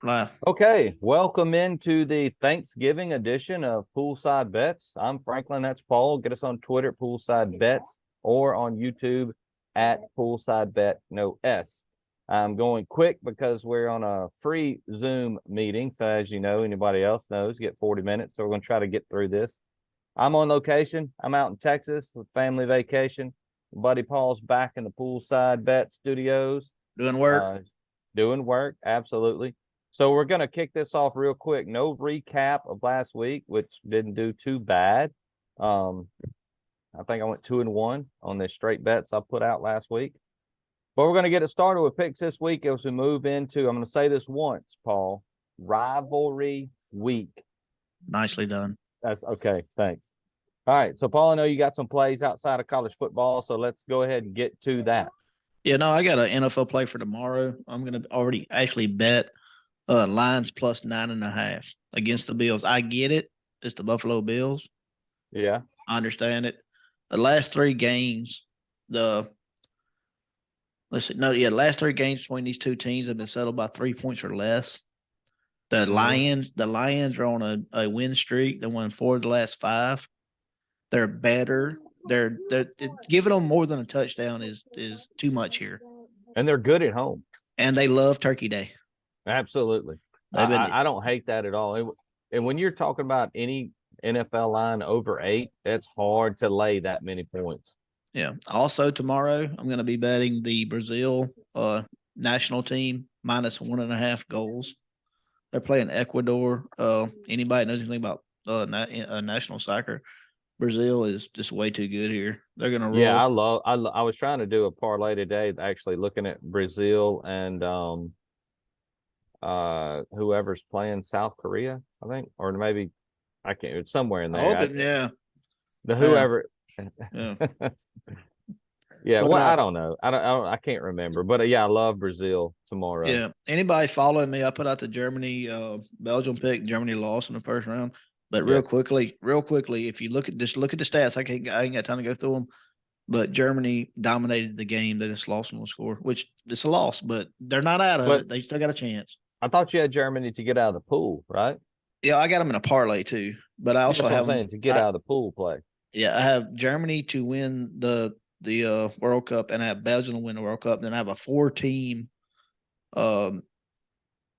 Live. Okay, welcome into the Thanksgiving edition of Poolside Bets. I'm Franklin, that's Paul. Get us on Twitter at Poolside Bets or on YouTube at Poolside Bet, no S. I'm going quick because we're on a free Zoom meeting. So as you know, anybody else knows, get 40 minutes. So we're going to try to get through this. I'm on location. I'm out in Texas with family vacation. Buddy Paul's back in the Poolside Bet studios. Doing work. Doing work, absolutely. So we're going to kick this off real quick. No recap of last week, which didn't do too bad. I think I went 2-1 on the straight bets I put out last week. But we're going to get it started with picks this week as we move into, I'm going to say this once, Paul, rivalry week. Nicely done. That's okay. Thanks. All right. So, Paul, I know you got some plays outside of college football. So let's go ahead and get to that. Yeah, no, I got an NFL play for tomorrow. I'm going to already actually bet Lions plus 9.5 against the Bills. I get it. It's the Buffalo Bills. Yeah. I understand it. The last three games, last three games between these two teams have been settled by 3 points or less. The Lions are on a win streak. They won 4 of the last 5. They're better. They're giving them more than a touchdown is too much here. And they're good at home. And they love Turkey Day. Absolutely. I don't hate that at all. And when you're talking about any NFL line over 8, it's hard to lay that many points. Yeah. Also tomorrow, I'm going to be betting the Brazil national team minus 1.5 goals. They're playing Ecuador. Anybody knows anything about national soccer? Brazil is just way too good here. They're going to roll. Yeah, I was trying to do a parlay today, actually looking at Brazil and whoever's playing South Korea, I think, or maybe I can't. It's somewhere in there. Yeah. The whoever. Yeah. Yeah. Well, I don't know. I can't remember. But yeah, I love Brazil tomorrow. Yeah. Anybody following me? I put out the Germany, Belgium pick. Germany lost in the first round. But real quickly, if you look at the stats, I ain't got time to go through them. But Germany dominated the game. They just lost on the score, which it's a loss, but they're not out of it. They still got a chance. I thought you had Germany to get out of the pool, right? Yeah, I got them in a parlay too, but I also have them to get out of the pool play. Yeah, I have Germany to win the World Cup, and I have Belgium to win the World Cup. Then I have a 4-team to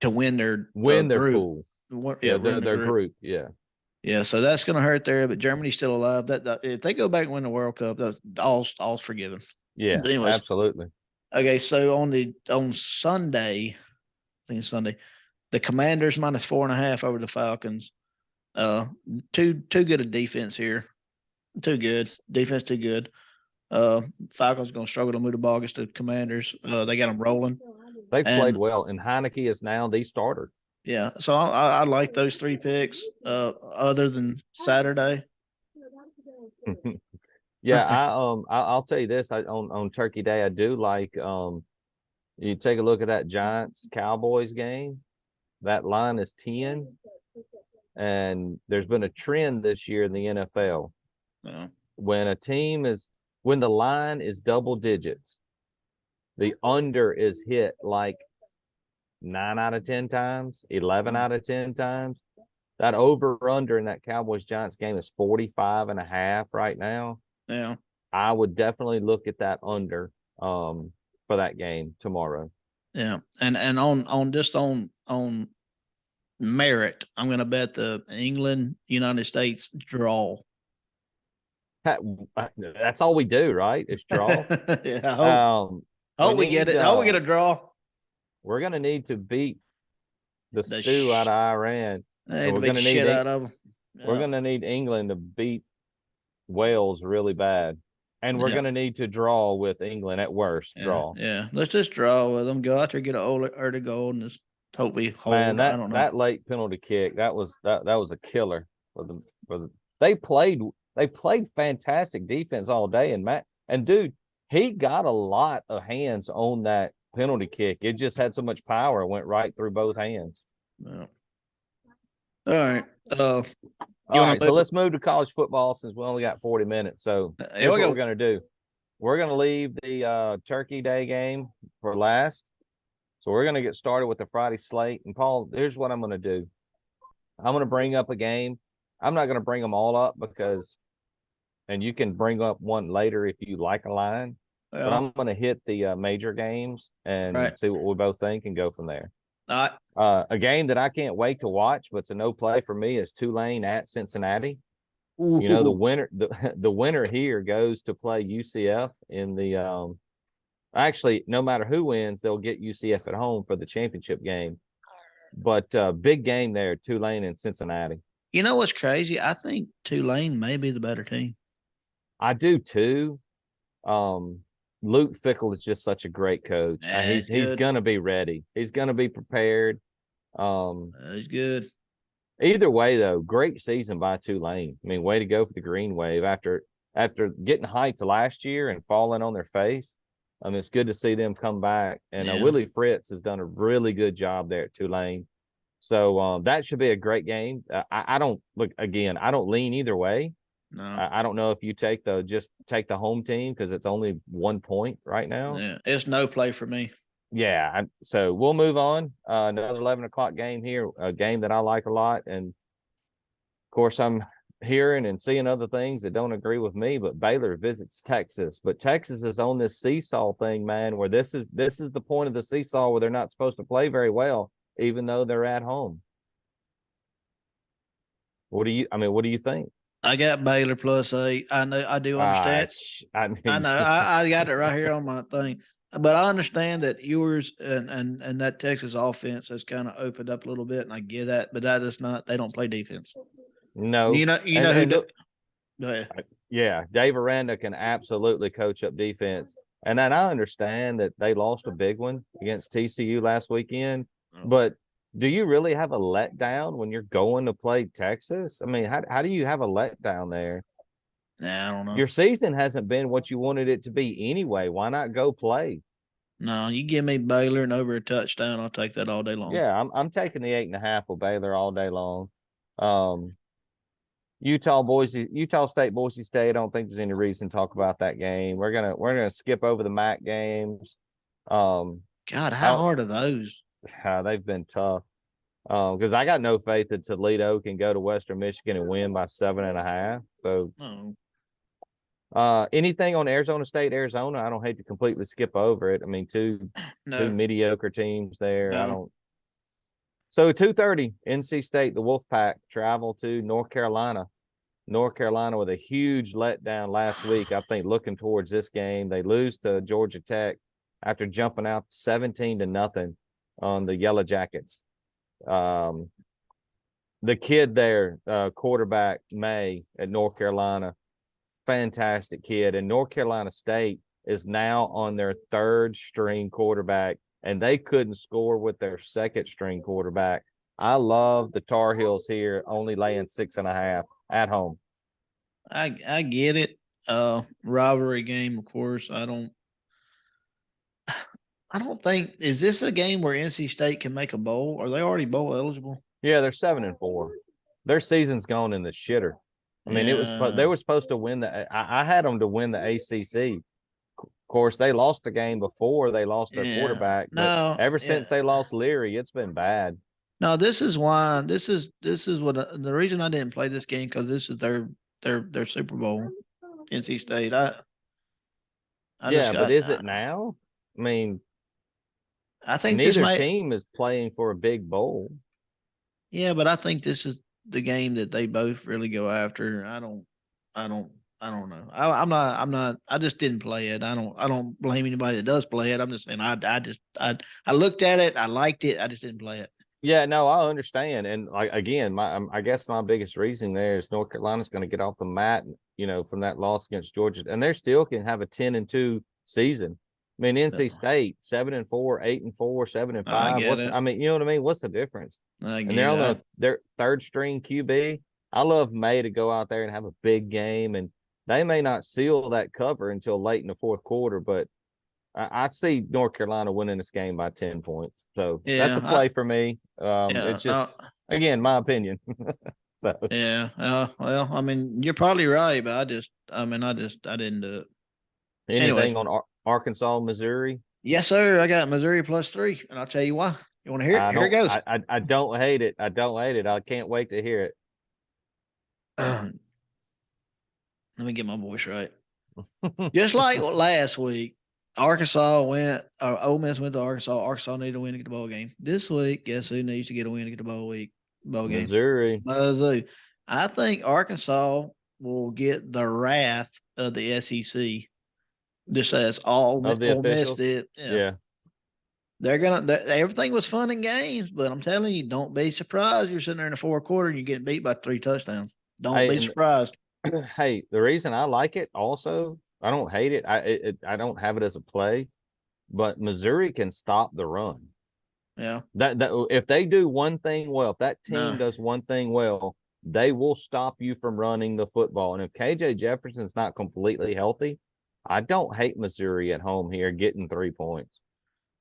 win their group. Pool. Their group. Yeah. Yeah, so that's going to hurt there, but Germany's still alive. That if they go back and win the World Cup, that's all's forgiven. Yeah, but anyways, absolutely. Okay, so on Sunday, I think it's Sunday, the Commanders minus 4.5 over the Falcons. Too good a defense here. Too good defense. Too good. Falcons going to struggle to move the ball against the Commanders. They got them rolling. They've played well, and Heineke is now the starter. Yeah, so I like those 3 picks. Other than Saturday. Yeah, I'll tell you this. On Turkey Day, I do like. You take a look at that Giants Cowboys game. That line is 10, and there's been a trend this year in the NFL. Yeah. When the line is double digits, the under is hit like 9 out of 10 times, 11 out of 10 times. That over-under in that Cowboys-Giants game is 45.5 right now. Yeah. I would definitely look at that under for that game tomorrow. Yeah. And on merit, I'm going to bet the England-United States draw. That's all we do, right? It's draw. Yeah. We get it. We get a draw. We're going to need to beat the stew out of Iran. So we're going to need out of them. Yeah. We're going to need England to beat Wales really bad. And we're going to need to draw with England at worst. Draw. Yeah. Let's just draw with them. Go out there, get an early goal, and just hope we hold. Man, that late penalty kick, that was a killer they played fantastic defense all day. And dude, he got a lot of hands on that penalty kick. It just had so much power, it went right through both hands. Yeah. All right. All right, so let's move to college football since we only got 40 minutes. So here's what we're going to do. We're going to leave the Turkey Day game for last. So we're going to get started with the Friday slate. And Paul, here's what I'm going to do. I'm going to bring up a game. I'm not going to bring them all up because, and you can bring up one later if you like a line, but Well, I'm going to hit the major games and right. see what we both think and go from there. All right. A game that I can't wait to watch, but it's a no play for me is Tulane at Cincinnati. Ooh. You know, the winner here goes to play UCF in the actually, no matter who wins, they'll get UCF at home for the championship game. But big game there, Tulane and Cincinnati. You know what's crazy? I think Tulane may be the better team. I do too. Luke Fickle is just such a great coach. Yeah, He's gonna be ready. He's gonna be prepared. He's good. Either way, though, great season by Tulane. I mean, way to go for the Green Wave after getting hyped last year and falling on their face. It's good to see them come back. And Yeah. Willie Fritz has done a really good job there at Tulane. So that should be a great game. I don't look again. I don't lean either way. No. I don't know if you take the home team because it's only 1 point right now. Yeah, it's no play for me. Yeah. So we'll move on. Another 11 o'clock game here, a game that I like a lot. And of course, I'm hearing and seeing other things that don't agree with me, but Baylor visits Texas. But Texas is on this seesaw thing, man, where this is the point of the seesaw where they're not supposed to play very well, even though they're at home. What do you think? I got Baylor +8. I know. I do understand. I know. I got it right here on my thing. But I understand that yours and that Texas offense has kind of opened up a little bit, and I get that. But that is not. They don't play defense. No. You know who? Go ahead. Yeah, Dave Aranda can absolutely coach up defense. And then I understand that they lost a big one against TCU last weekend. But do you really have a letdown when you're going to play Texas? I mean, how do you have a letdown there? Nah, I don't know. Your season hasn't been what you wanted it to be anyway. Why not go play? No, you give me Baylor and over a touchdown, I'll take that all day long. Yeah, I'm taking the 8.5 with Baylor all day long. Utah State, Boise State. I don't think there's any reason to talk about that game. We're gonna skip over the MAC games. God, how hard are those? They've been tough. Because I got no faith that Toledo can go to Western Michigan and win by 7.5. So, anything on Arizona State, Arizona? I don't hate to completely skip over it. I mean, two mediocre teams there. No. I don't. So 2:30, NC State, the Wolfpack travel to North Carolina. North Carolina with a huge letdown last week. I think looking towards this game, they lose to Georgia Tech after jumping out 17-0 on the Yellow Jackets. The kid there, quarterback May at North Carolina, fantastic kid. And North Carolina State is now on their third string quarterback, and they couldn't score with their second string quarterback. I love the Tar Heels here, only laying 6.5 at home. I get it. Rivalry game, of course. I don't think, is this a game where NC State can make a bowl? Are they already bowl eligible? Yeah, they're 7-4. Their season's gone in the shitter. I mean, they were supposed to win I had them to win the ACC. Of course, they lost the game before they lost their quarterback. But ever since they lost Leary, it's been bad. No, this is why. This is what the reason I didn't play this game, because this is their Super Bowl. NC State. But is it now? I mean, I think neither team is playing for a big bowl. Yeah, but I think this is the game that they both really go after. I don't know. I'm not. I just didn't play it. I don't blame anybody that does play it. I'm just saying. I looked at it. I liked it. I just didn't play it. Yeah, no, I understand. And like again, I guess my biggest reason there is North Carolina's going to get off the mat, from that loss against Georgia, and they still can have a 10-2 season. I mean, NC State 7-4, 8-4, 7-5. I mean, you know what I mean? What's the difference? And they're on their third string QB. I love May to go out there and have a big game, and they may not seal that cover until late in the fourth quarter, but I see North Carolina winning this game by 10 points. So that's a play for me. It's just, again, my opinion. So. Yeah. Well, I mean, you're probably right, but I didn't do it. Anything on Arkansas, Missouri? Yes, sir. I got Missouri +3, and I'll tell you why. You want to hear it? Here it goes. I don't hate it. I don't hate it. I can't wait to hear it. Let me get my voice right. Just like last week, Arkansas went, or Ole Miss went to Arkansas. Arkansas needed a win to get the ball game. This week, guess who needs to get a win to get the ball game? Missouri. Missouri. I think Arkansas will get the wrath of the SEC, just as all Of the Ole Miss officials? did. Yeah. Everything was fun and games, but I'm telling you, don't be surprised. You're sitting there in the fourth quarter and you're getting beat by 3 touchdowns. Don't Hey, be surprised. hey, the reason I like it also, I don't hate it. I don't have it as a play, but Missouri can stop the run. Yeah. That if they do one thing well, if that team No. does one thing well, they will stop you from running the football. And if KJ Jefferson's not completely healthy, I don't hate Missouri at home here getting 3 points.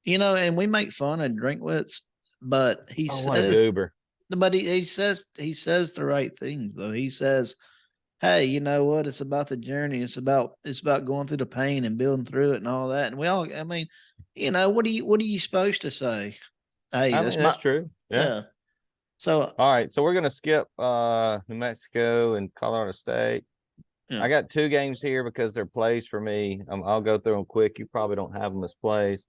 And we make fun of Drinkwitz, but he What a says, goober. but he says the right things though. He says, "Hey, you know what? It's about the journey. It's about going through the pain and building through it and all that." And I mean, what are you supposed to say? Hey, I mean, that's true. Yeah. yeah. So All right. So we're gonna skip New Mexico and Colorado State. yeah. I got 2 games here because they're plays for me. I'll go through them quick. You probably don't have them as plays.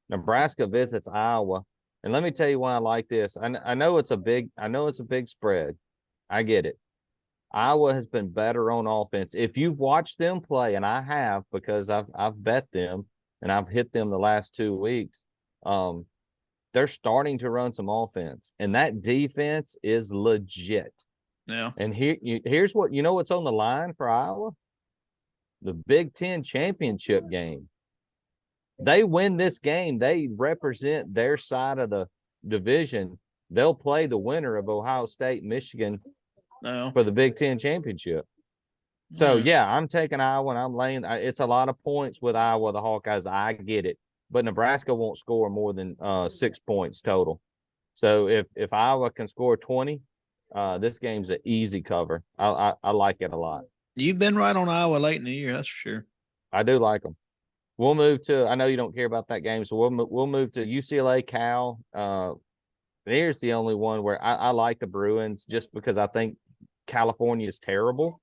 Nebraska visits Iowa, and let me tell you why I like this. I know it's a big spread. I get it. Iowa has been better on offense. If you've watched them play, and I have because I've bet them and I've hit them the last 2 weeks, they're starting to run some offense, and that defense is legit. Yeah. And here's what's on the line for Iowa: the Big Ten championship game. They win this game, they represent their side of the division. They'll play the winner of Ohio State, Michigan No. for the Big Ten championship. So, yeah, I'm taking Iowa, and I'm laying. It's a lot of points with Iowa, the Hawkeyes. I get it. But Nebraska won't score more than 6 points total. So if Iowa can score 20, this game's an easy cover. I like it a lot. You've been right on Iowa late in the year, that's for sure. I do like them. We'll move to. I know you don't care about that game, so we'll move to UCLA, Cal. Here's the only one where I like the Bruins just because I think California is terrible,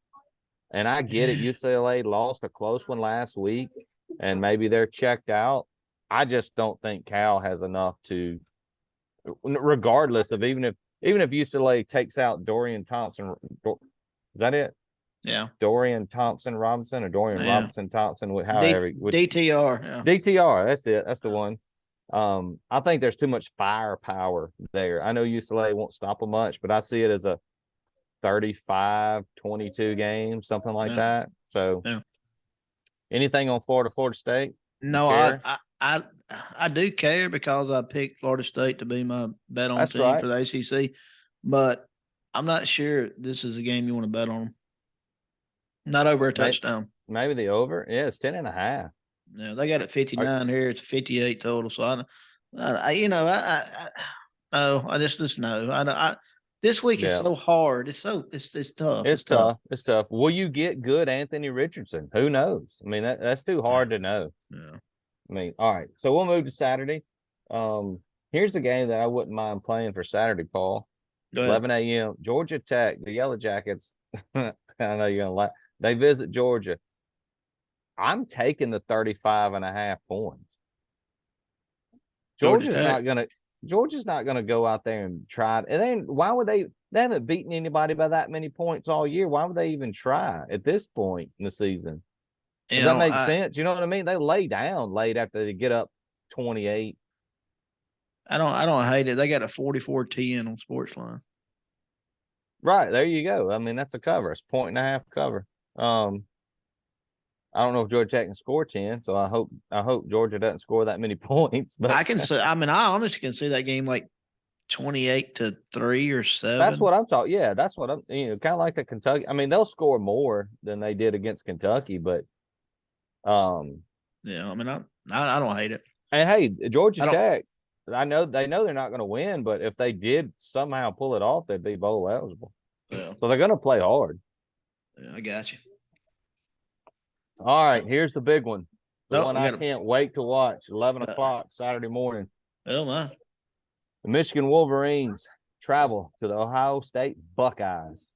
and I get it. UCLA lost a close one last week, and maybe they're checked out. I just don't think Cal has enough to, regardless of even if UCLA takes out Dorian Thompson. Is that it? Yeah. Dorian Thompson Robinson or Dorian Robinson Thompson, however. DTR. Yeah. DTR, that's it. That's the one. I think there's too much firepower there. I know UCLA won't stop them much, but I see it as a 35-22 game, something like that. So anything on Florida State? No, I do care because I picked Florida State to be my bet on team for the ACC, but I'm not sure this is a game you want to bet on. Not over a touchdown. Maybe the over. Yeah, it's 10.5. Yeah, they got it 59 here. It's 58 total. So I just know. This week is so hard. It's tough. It's tough. It's tough. Will you get good Anthony Richardson? Who knows? I mean, that's too hard to know. Yeah. I mean, all right. So we'll move to Saturday. Here's the game that I wouldn't mind playing for Saturday, Paul. 11 a.m. Georgia Tech, the Yellow Jackets. I know you're gonna laugh. They visit Georgia. I'm taking the 35.5 points. Georgia's not gonna go out there and try. And then why would they haven't beaten anybody by that many points all year. Why would they even try at this point in the season? Does that make sense? You know what I mean? They lay down late after they get up 28. I don't hate it. They got a 44-10 on Sportsline. Right, there you go. I mean, that's a cover. It's 1.5 cover. I don't know if Georgia Tech can score 10, so I hope Georgia doesn't score that many points. But I honestly can see that game like 28-3 or 7. That's what I'm talking. Yeah, that's what I'm. Kind of like the Kentucky. I mean, they'll score more than they did against Kentucky, but yeah. I mean, I don't hate it. And hey, Georgia Tech. I know they're not going to win, but if they did somehow pull it off, they'd be bowl eligible. Yeah. So they're going to play hard. Yeah, I got you. All right, here's the big one. The Oh, one we I got can't wait to watch, 11 Uh, o'clock Saturday morning. oh my. The Michigan Wolverines travel to the Ohio State Buckeyes.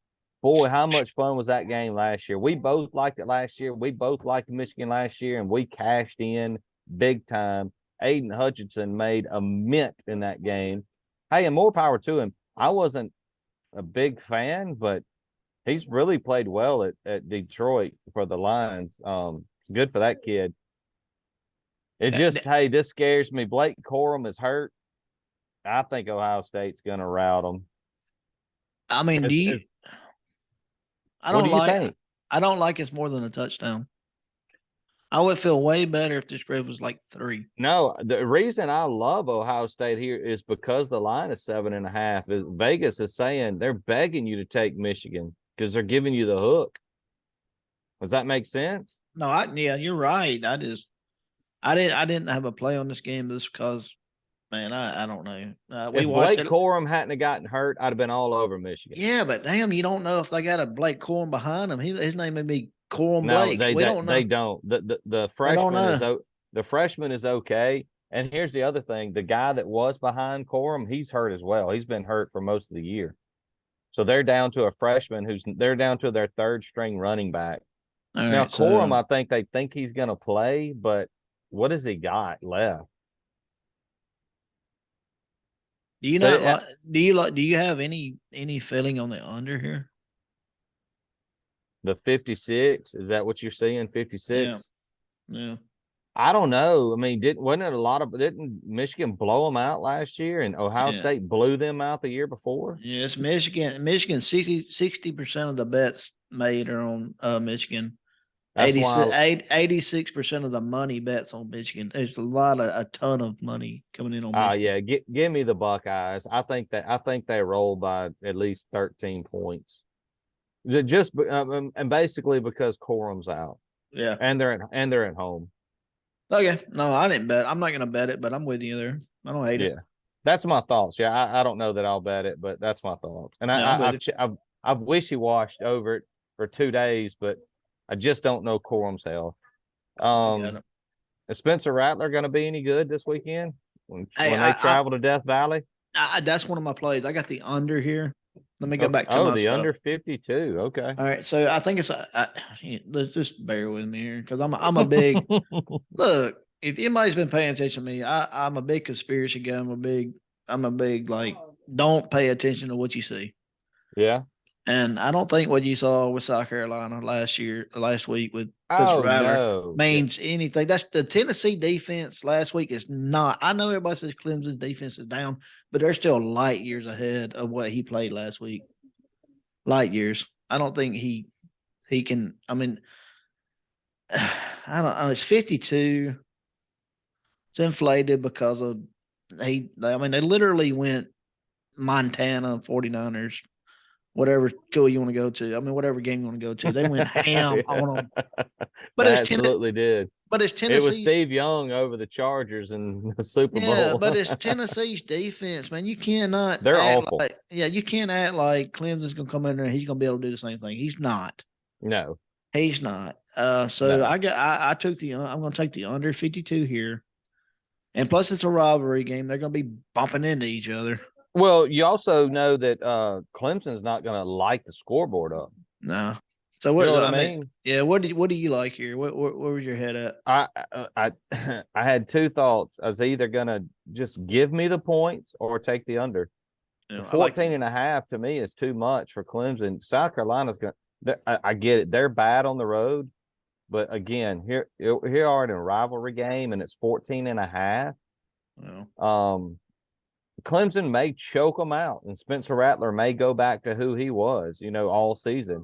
Boy, how much fun was that game last year? We both liked it last year. We both liked Michigan last year, and we cashed in big time. Aiden Hutchinson made a mint in that game. Hey, and more power to him. I wasn't a big fan, but he's really played well at Detroit for the Lions. Good for that kid. It just, hey, this scares me. Blake Corum is hurt. I think Ohio State's going to rout them. I mean, What do you think? I don't like it's more than a touchdown. I would feel way better if the spread was like 3. No, the reason I love Ohio State here is because the line is 7.5. Vegas is saying they're begging you to take Michigan because they're giving you the hook. Does that make sense? No, yeah, you're right. I didn't have a play on this game just because, man, I don't know. We If watched Blake Corum hadn't have gotten hurt, I'd have been all over Michigan. Yeah, but damn, you don't know if they got a Blake Corum behind him. His name may be Corum No, Blake. we don't know. They don't. The freshman is okay. And here's the other thing: the guy that was behind Corum, he's hurt as well. He's been hurt for most of the year. So they're down to a freshman they're down to their third string running back. All Now, right, Corum, I think they think he's going to play, but what has he got left? Do you do you have any feeling on the under here? The 56, is that what you're seeing? 56? Yeah. I don't know. I mean, didn't Michigan blow them out last year and Ohio State blew them out the year before? Yes, Michigan 60% of the bets made are on Michigan. 86% of the money bets on Michigan. There's a ton of money coming in on Michigan. Yeah. Give me the Buckeyes. I think they roll by at least 13 points. Just and basically because Corum's out. Yeah. And they're at home. Okay. No, I didn't bet. I'm not gonna bet it, but I'm with you there. I don't hate it. That's my thoughts. Yeah, I don't know that I'll bet it, but that's my thoughts. And I've wishy-washed over it for 2 days, but I just don't know Corum's health. Is Spencer Rattler going to be any good this weekend when they travel to Death Valley? That's one of my plays. I got the under here. Let me go back to the stuff. Under 52. Okay. All right. So I think it's let's just bear with me here because I'm a big look. If anybody's been paying attention to me, I'm a big conspiracy guy. I'm a big like don't pay attention to what you see. Yeah. And I don't think what you saw with South Carolina last week with Rattler means anything. That's the Tennessee defense last week is not. I know everybody says Clemson's defense is down, but they're still light years ahead of what he played last week. Light years. I don't think he can. I mean, I don't know. It's 52. It's inflated because of they literally went Montana 49ers. Whatever school you want to go to. I mean, whatever game you want to go to. They went ham on them. But they absolutely did. But it's Tennessee. It was Steve Young over the Chargers in the Super Bowl. Yeah, but it's Tennessee's defense, man. You cannot. They're awful. You can't act like Clemson's going to come in there and he's going to be able to do the same thing. He's not. No. He's not. So no. I'm going to take the under 52 here. And plus it's a rivalry game. They're going to be bumping into each other. Well, you also know that Clemson's not going to light the scoreboard up. No. So what, you know what I mean? Yeah. What do you like here? Where was your head at? I had two thoughts. I was either going to just give me the points or take the under. Yeah, 14 and a half to me is too much for Clemson. South Carolina's going to, I get it. They're bad on the road. But again, here are in a rivalry game and it's 14 and a half. Well. Clemson may choke them out, and Spencer Rattler may go back to who he was, all season.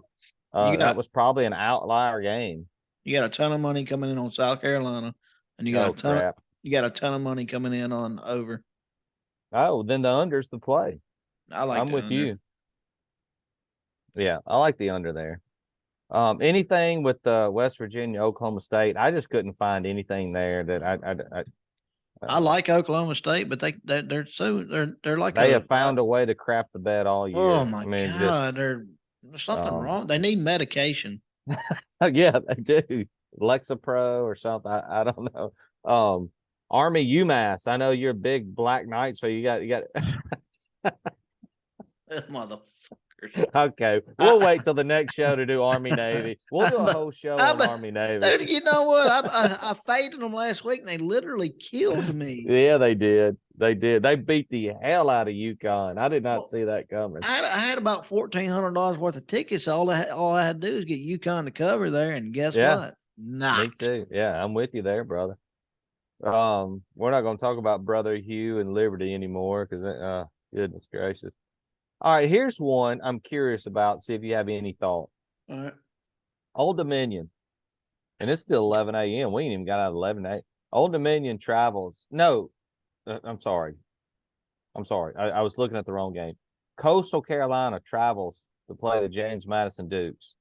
That was probably an outlier game. You got a ton of money coming in on South Carolina, and you got a ton of money coming in on over. Oh, then the under's the play. I'm with you. Yeah, I like the under there. Anything with West Virginia, Oklahoma State, I just couldn't find anything there that I like Oklahoma State, but they're like they have found a way to crap the bed all year. Oh my God, there's something wrong. They need medication. Yeah, they do. Lexapro or something. I don't know. Army UMass. I know you're a big Black Knight, so you got Motherfuckers. okay. We'll wait till the next show to do Army Navy. We'll do a whole show on Army Navy. Dude, you know what? I faded them last week and they literally killed me. Yeah, they did. They did. They beat the hell out of UConn. I did not see that coming. I had about $1,400 worth of tickets. All I had to do is get UConn to cover there, and guess what? Not. Me too. Yeah, I'm with you there, brother. We're not going to talk about Brother Hugh and Liberty anymore because, goodness gracious. All right, here's one I'm curious about. See if you have any thought. All right. Old Dominion, and it's still 11 a.m. We ain't even got out of 11 a.m. Old Dominion travels. No, I'm sorry. I was looking at the wrong game. Coastal Carolina travels to play the James Madison Dukes.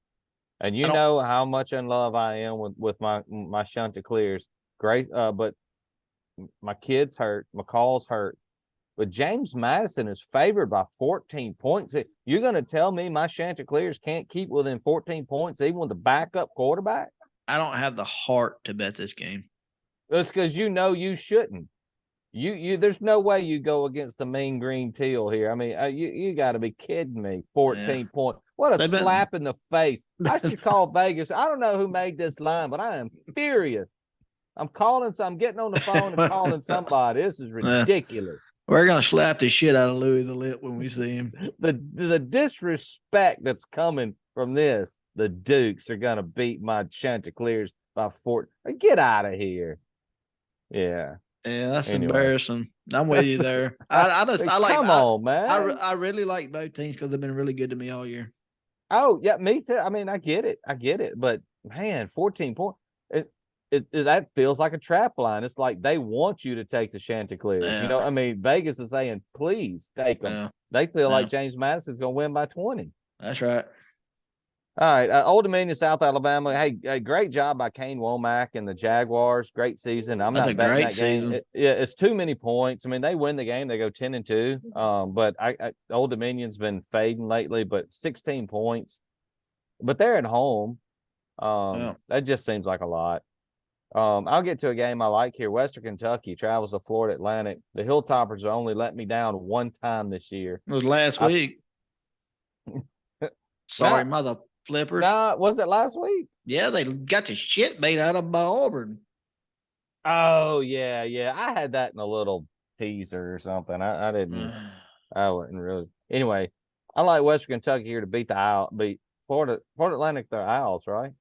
And you know how much in love I am with my Chanticleers. Great, but my kid's hurt. McCall's hurt. But James Madison is favored by 14 points. You're going to tell me my Chanticleers can't keep within 14 points even with the backup quarterback? I don't have the heart to bet this game. It's because you know you shouldn't. There's no way you go against the mean green teal here. I mean, you got to be kidding me. 14 points. What a slap in the face. I should call Vegas. I don't know who made this line, but I am furious. I'm getting on the phone and calling somebody. This is ridiculous. We're going to slap the shit out of Louis the Lip when we see him. The disrespect that's coming from this, the Dukes are going to beat my Chanticleers by 4. Get out of here. Yeah. Yeah, that's embarrassing. I'm with you there. I like. Come on, man. I really like both teams because they've been really good to me all year. Oh yeah, me too. I mean, I get it. But man, 14 points. That feels like a trap line. It's like they want you to take the Chanticleers. Yeah. You know, I mean, Vegas is saying, please take them. Yeah. They feel like James Madison's going to win by 20. That's right. All right. Old Dominion, South Alabama. Hey, great job by Kane Womack and the Jaguars. Great season. That's not betting that game. It's too many points. I mean, they win the game. They go 10-2. But Old Dominion's been fading lately, but 16 points. But they're at home. That just seems like a lot. I'll get to a game I like here. Western Kentucky travels to Florida Atlantic. The Hilltoppers have only let me down one time this year. It was last week. Sorry, mother flippers. Was it last week? Yeah, they got the shit beat out of them by Auburn. Oh, yeah. I had that in a little teaser or something. I didn't. I wasn't really. Anyway, I like Western Kentucky here to beat Florida Atlantic. They're Owls, right?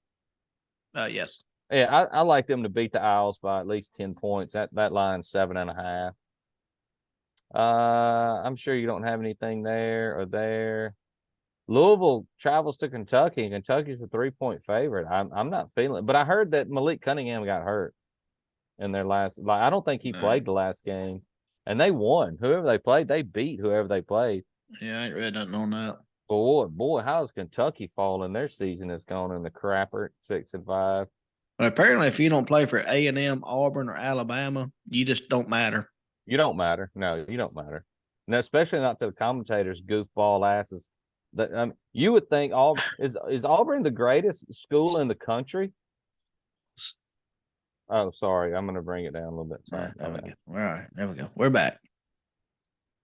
Yes. Yeah, I like them to beat the Owls by at least 10 points. That line's 7.5. I'm sure you don't have anything there or there. Louisville travels to Kentucky, and Kentucky's a 3-point favorite. I'm not feeling it, but I heard that Malik Cunningham got hurt in their last. I don't think he played the last game, and they won. Whoever they played, they beat whoever they played. Yeah, I ain't read nothing on that. Boy, how's Kentucky falling? Their season has gone in the crapper, 6-5. Well, apparently, if you don't play for A&M, Auburn, or Alabama, you just don't matter. You don't matter. No, you don't matter. No, especially not to the commentators, goofball asses. That you would think Auburn is Auburn the greatest school in the country? Oh, sorry. I'm going to bring it down a little bit. Sorry. All right, there we go. We're back.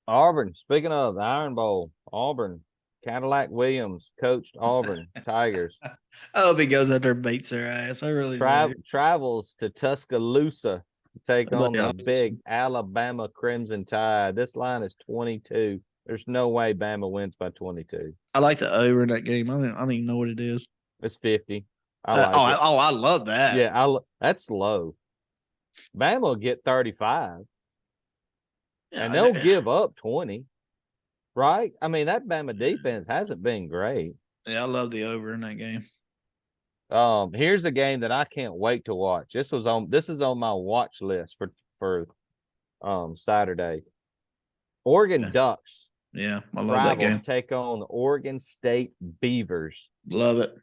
Auburn. Speaking of the Iron Bowl, Auburn. Cadillac Williams coached Auburn Tigers. I hope he goes out there and beats their ass. I really do. Travels to Tuscaloosa to take on the big Alabama Crimson Tide. This line is 22. There's no way Bama wins by 22. I like the over in that game. I don't even know what it is. It's 50. I love that. Yeah, that's low. Bama will get 35. Yeah, and they'll give up 20. Right? I mean, that Bama defense hasn't been great. Yeah, I love the over in that game. Here's a game that I can't wait to watch. This is on my watch list for Saturday. Oregon Ducks. Yeah, I love that game. Take on the Oregon State Beavers. Love it.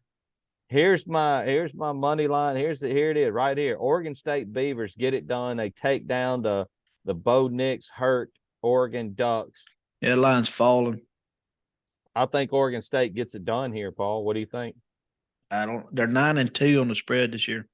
Here's my money line. Here it is right here. Oregon State Beavers get it done. They take down the Bo Nix hurt Oregon Ducks. Yeah, the line's falling. I think Oregon State gets it done here, Paul. What do you think? They're 9-2 on the spread this year.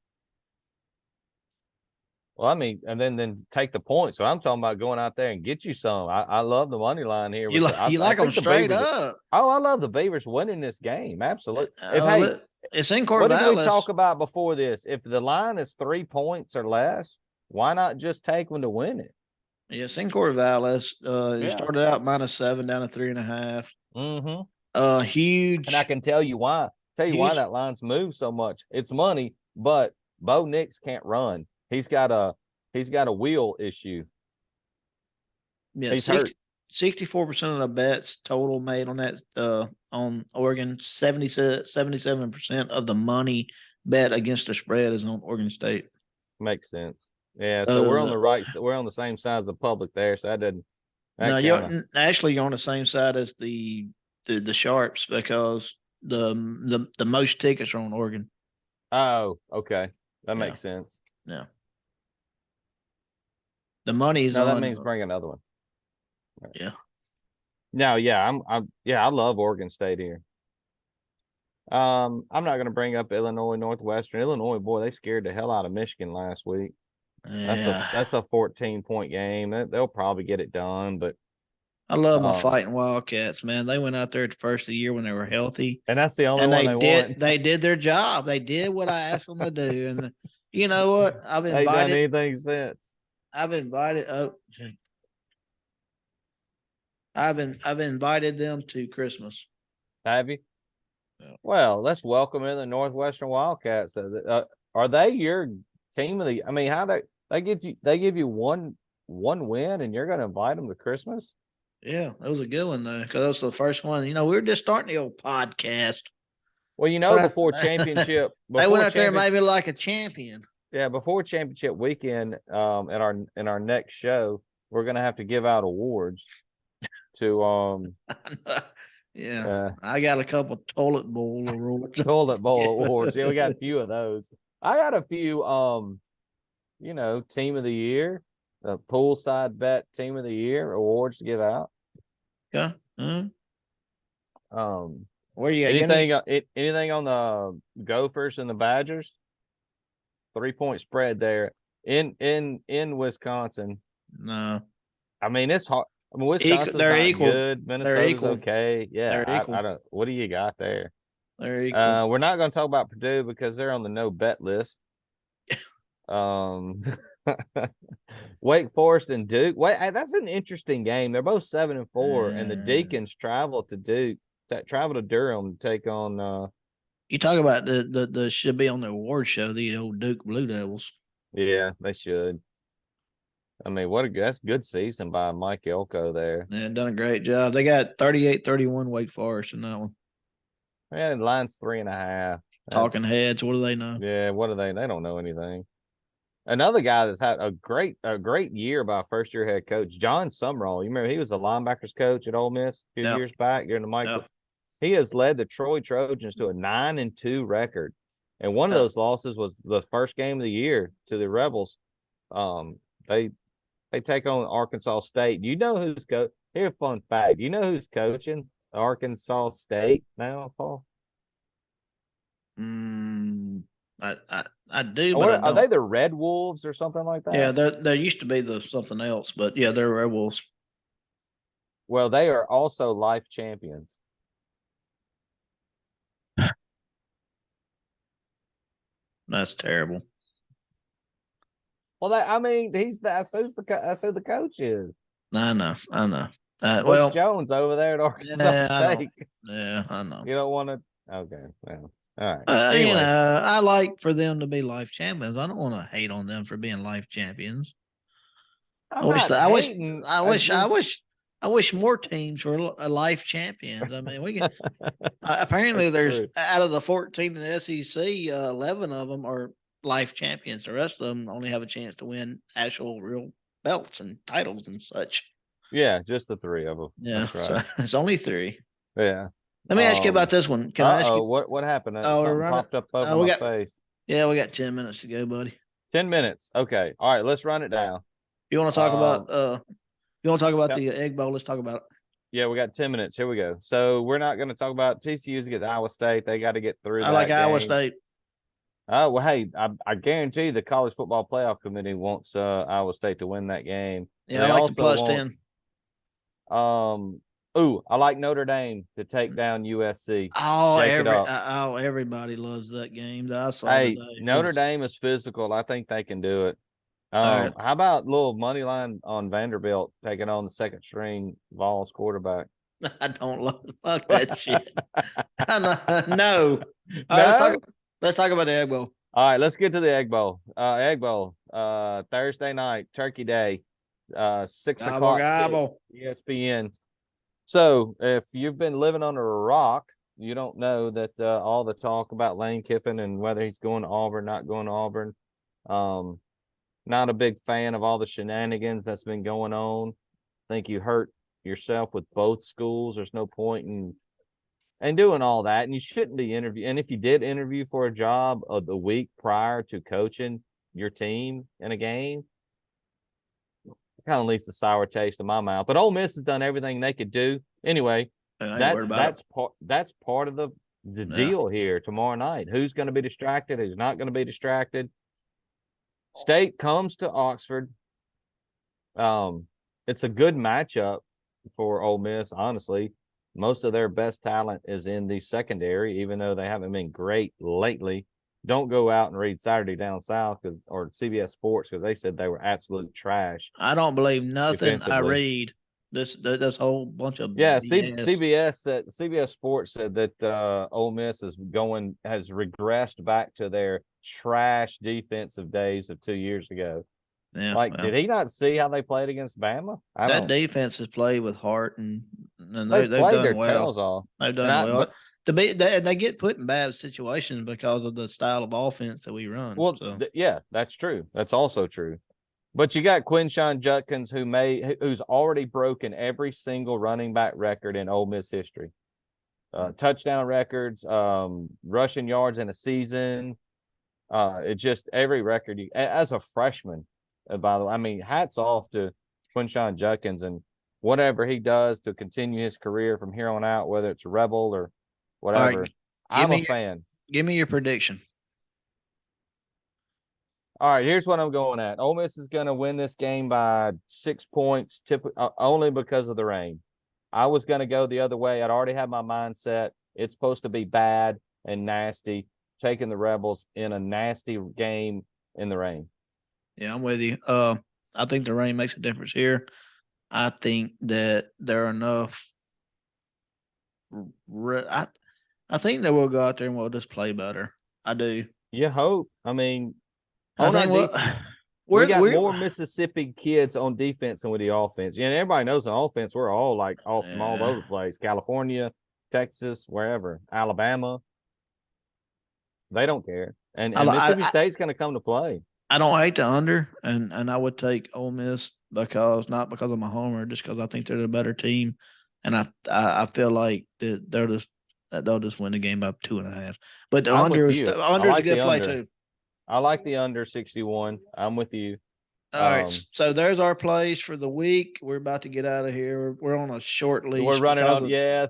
Well, I mean, and then take the points. So I'm talking about going out there and get you some. I love the money line here. You like you I like them think the straight Beavers. up. Oh, I love the Beavers winning this game. Absolutely. If Well, hey, it's in what did we Corvallis. talk about before this? If the line is 3 points or less, why not just take them to win it? Yeah, it's in Corvallis. It Yeah. started out -7 down to 3.5. Mm-hmm. Huge. And I can tell you why. Tell you why Huge. that line's moved so much. It's money, but Bo Nix can't run. He's got a wheel issue. Yeah, He's hurt. 64% of the bets total made on that on Oregon. 77% of the money bet against the spread is on Oregon State. Makes sense. Yeah, so we're on the right. We're on the same side as the public there. So that doesn't. No, you're on the same side as the sharps because the most tickets are on Oregon. Oh, okay, that makes sense. Yeah, the money's no, on. that means bring another one. Yeah. No, yeah, I love Oregon State here. I'm not going to bring up Illinois Northwestern. Illinois, boy, they scared the hell out of Michigan last week. Yeah, that's a 14-point game. They'll probably get it done, but I love my fighting Wildcats, man. They went out there at the first of the year when they were healthy, and that's the only one they won. They did their job. They did what I asked them to do, and you know what? I've invited. Ain't done anything since. I've invited. I've invited them to Christmas. Have you? Yeah. Well, let's welcome in the Northwestern Wildcats. Are they your team of the? I mean, how they give you one win, and you're going to invite them to Christmas? Yeah, that was a good one though, because that was the first one. You know, we were just starting the old podcast. Well, you know, before championship, they went out there maybe like a champion. Yeah, before championship weekend, in our next show, we're gonna have to give out awards to Yeah, I got a couple toilet bowl awards. Toilet bowl awards. Yeah, we got a few of those. I got a few team of the year, poolside bet team of the year awards to give out. Okay. Where you got anything on the Gophers and the Badgers? 3-point spread there in Wisconsin. No. I mean, it's hard. I mean, Wisconsin's not equal. Good. Minnesota's okay. Yeah, I don't. What do you got there? They're equal. We're not going to talk about Purdue because they're on the no bet list. Wake Forest and Duke. That's an interesting game. They're both 7-4, and the Deacons travel to Durham to take on. You talk about the should be on the award show, the old Duke Blue Devils. Yeah, they should. I mean, that's a good season by Mike Elko there. Yeah, done a great job. They got 38-31 Wake Forest in that one. Yeah, line's 3.5. Talking heads, what do they know? Yeah, what do they? They don't know anything. Another guy that's had a great year by first-year head coach, John Sumrall. You remember he was a linebackers coach at Ole Miss a few years back during the Mike. Yep. He has led the Troy Trojans to a 9-2 record, and one of those losses was the first game of the year to the Rebels. They take on Arkansas State. You know who's Here's a fun fact. You know who's coaching Arkansas State now, Paul? I do, but are they the Red Wolves or something like that? Yeah, there used to be something else, but yeah, they're Red Wolves. Well, they are also life champions. That's terrible. Well, that's who the coach is. I know. Butch Jones over there at Arkansas State. I know. You don't want to. Okay, well, all right. Anyway. I like for them to be life champions. I don't want to hate on them for being life champions. I wish more teams were life champions. I mean, we can. Apparently, there's out of the 14 in the SEC, 11 of them are life champions. The rest of them only have a chance to win actual real belts and titles and such. Yeah, just the 3 of them. Yeah, that's right. So it's only 3. Yeah. Let me ask you about this one. Can I ask you what happened? Something popped up over my face. Yeah, we got 10 minutes to go, buddy. 10 minutes. Okay. All right, let's run it down. You want to talk about the Egg Bowl? Let's talk about it. Yeah, we got 10 minutes. Here we go. So we're not going to talk about TCU's against Iowa State. They got to get through. I like Iowa State. Well, hey, I guarantee the college football playoff committee wants Iowa State to win that game. Yeah, I They like the also plus want 10. I like Notre Dame to take down USC. Oh, Shake it up. everybody loves that game that I saw Hey, today. Notre Dame is physical. I think they can do it. All right. How about little money line on Vanderbilt taking on the second string Vols quarterback? I don't love fuck that shit. No. All right, No? let's talk about the Egg Bowl. All right, let's get to the Egg Bowl. Thursday night, Turkey Day, 6 Gobble o'clock, gobble. ESPN. So if you've been living under a rock, you don't know that all the talk about Lane Kiffin and whether he's going to Auburn, not going to Auburn. Not a big fan of all the shenanigans that's been going on. I think you hurt yourself with both schools. There's no point in doing all that. And you shouldn't be interviewing. And if you did interview for a job of the week prior to coaching your team in a game, it kind of leaves a sour taste in my mouth. But Ole Miss has done everything they could do. Anyway, that's part of the deal here tomorrow night. Who's going to be distracted? Who's not going to be distracted? State comes to Oxford. It's a good matchup for Ole Miss, honestly. Most of their best talent is in the secondary, even though they haven't been great lately. Don't go out and read Saturday Down South or CBS Sports because they said they were absolute trash. I don't believe nothing I read. This whole bunch of CBS Sports said that Ole Miss has regressed back to their trash defensive days of 2 years ago. Yeah, did he not see how they played against Bama? That defense has played with heart and they've done their well. tails off. They've done well. They get put in bad situations because of the style of offense that we run. Well, yeah, that's true. That's also true. But you got Quinshon Judkins who's already broken every single running back record in Ole Miss history. Touchdown records, rushing yards in a season. It's just every record as a freshman. By the way, I mean, hats off to Quinshon Judkins and whatever he does to continue his career from here on out, whether it's Rebel or whatever. Right, I'm a fan. Give me your prediction. All right, here's what I'm going at. Ole Miss is going to win this game by 6 points, only because of the rain. I was going to go the other way. I'd already had my mindset. It's supposed to be bad and nasty, taking the Rebels in a nasty game in the rain. Yeah, I'm with you. I think the rain makes a difference here. I think that there are enough. I think that we'll go out there and we'll just play better. I do. You hope. I mean, we got more Mississippi kids on defense than with the offense. Yeah, everybody knows on offense we're all from all over the place. California, Texas, wherever, Alabama. They don't care, and Mississippi State's going to come to play. I don't hate the under, and I would take Ole Miss not because I'm a homer, just because I think they're the better team, and I feel like that they'll just win the game by 2.5. But the under is a good play too. I like the under 61. I'm with you. All right, so there's our plays for the week. We're about to get out of here. We're on a short leash. We're running on. Yeah.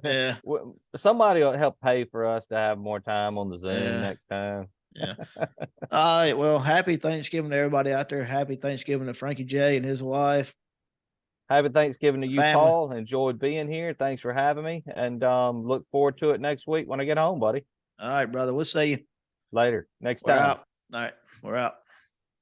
Somebody will help pay for us to have more time on the Zoom next time. Yeah. All right. Well, happy Thanksgiving to everybody out there. Happy Thanksgiving to Frankie J and his wife. Happy Thanksgiving to you, Paul. Enjoyed being here. Thanks for having me, and look forward to it next week when I get home, buddy. All right, brother. We'll see you later. Next time. All right. We're out.